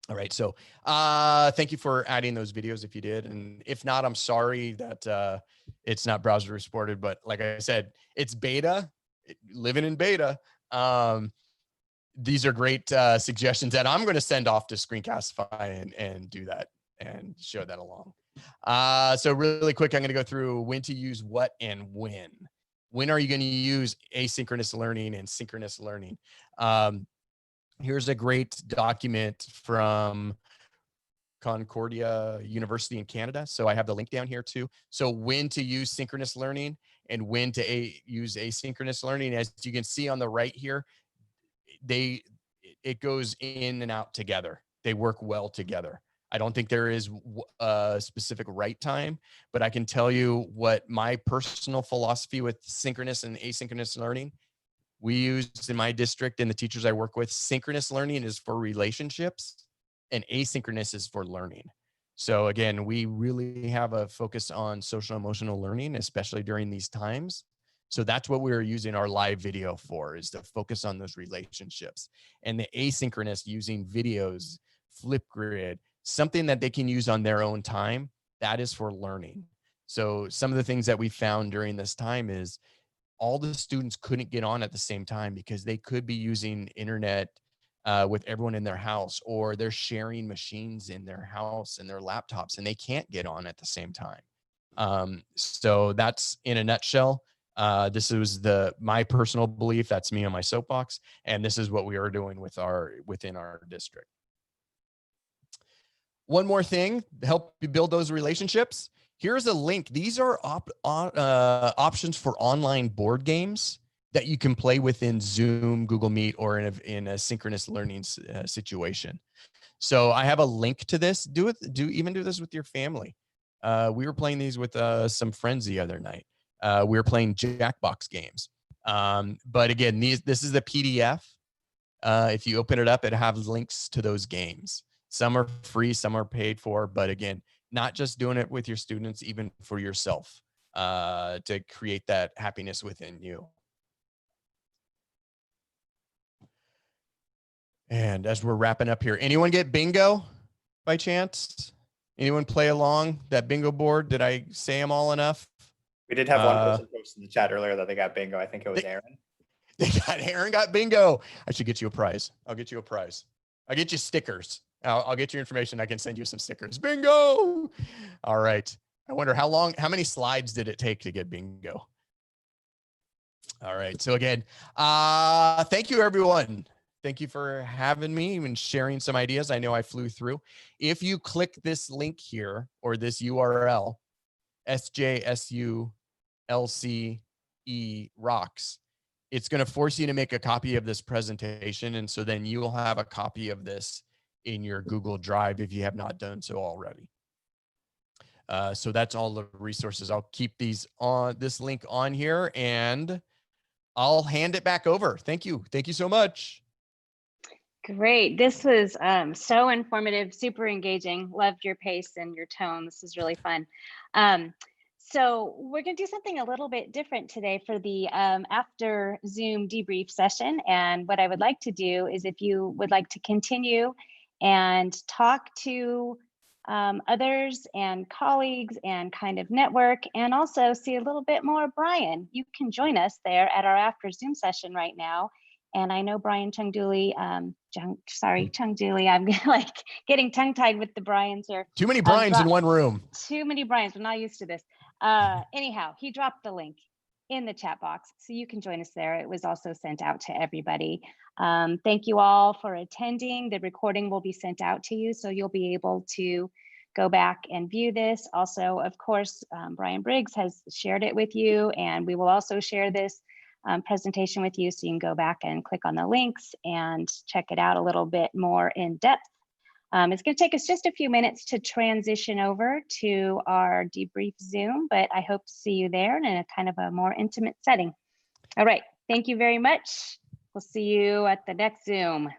All right. So thank you for adding those videos if you did. And if not, I'm sorry that it's not browser supported, but like I said, it's beta, living in beta. These are great suggestions that I'm going to send off to Screencastify and do that and show that along. So really quick, I'm going to go through when to use what and when. When are you going to use asynchronous learning and synchronous learning? Here's a great document from Concordia University in Canada. So I have the link down here too. So when to use synchronous learning and when to use asynchronous learning. As you can see on the right here, it goes in and out together. They work well together. I don't think there is a specific right time, but I can tell you what my personal philosophy with synchronous and asynchronous learning. We use in my district and the teachers I work with, synchronous learning is for relationships and asynchronous is for learning. So again, we really have a focus on social emotional learning, especially during these times. So that's what we're using our live video for, is to focus on those relationships. And the asynchronous, using videos, Flipgrid, something that they can use on their own time, that is for learning. So some of the things that we found during this time is all the students couldn't get on at the same time because they could be using internet with everyone in their house, or they're sharing machines in their house and their laptops, and they can't get on at the same time. So that's in a nutshell. This was my personal belief. That's me on my soapbox. And this is what we are doing within our district. One more thing, help you build those relationships. Here's a link. These are options for online board games that you can play within Zoom, Google Meet, or in a synchronous learning situation. So I have a link to this. Even do this with your family. We were playing these with some friends the other night. We were playing Jackbox games. But again, this is the PDF. If you open it up, it has links to those games. Some are free, some are paid for. But again, not just doing it with your students, even for yourself, to create that happiness within you. And as we're wrapping up here, anyone get bingo by chance? Anyone play along that bingo board? Did I say them all enough? We did have one person post in the chat earlier that they got bingo. I think it was Aaron. Aaron got bingo. I should get you a prize. I'll get you a prize. I'll get you stickers. I'll get your information. I can send you some stickers. Bingo. All right. I wonder how many slides did it take to get bingo? All right. So again, thank you, everyone. Thank you for having me and sharing some ideas. I know I flew through. If you click this link here or this URL, SJSULCE rocks. It's going to force you to make a copy of this presentation. And so then you will have a copy of this in your Google Drive if you have not done so already. So that's all the resources. I'll keep these on this link on here and I'll hand it back over. Thank you. Thank you so much. Great. This was so informative, super engaging. Loved your pace and your tone. This is really fun. So we're going to do something a little bit different today for the after Zoom debrief session. And what I would like to do is, if you would like to continue and talk to others and colleagues and kind of network, and also see a little bit more of Brian, you can join us there at our after Zoom session right now. And I know Brian Chungduli, Chungduli, I'm like getting tongue tied with the Brians here. Too many Brians in one room. Too many Brians, I'm not used to this. Anyhow, he dropped the link in the chat box, so you can join us there. It was also sent out to everybody. Thank you all for attending. The recording will be sent out to you, so you'll be able to go back and view this. Also, of course, Brian Briggs has shared it with you, and we will also share this presentation with you, so you can go back and click on the links and check it out a little bit more in depth. It's going to take us just a few minutes to transition over to our debrief Zoom, but I hope to see you there in a kind of a more intimate setting. All right, thank you very much. We'll see you at the next Zoom.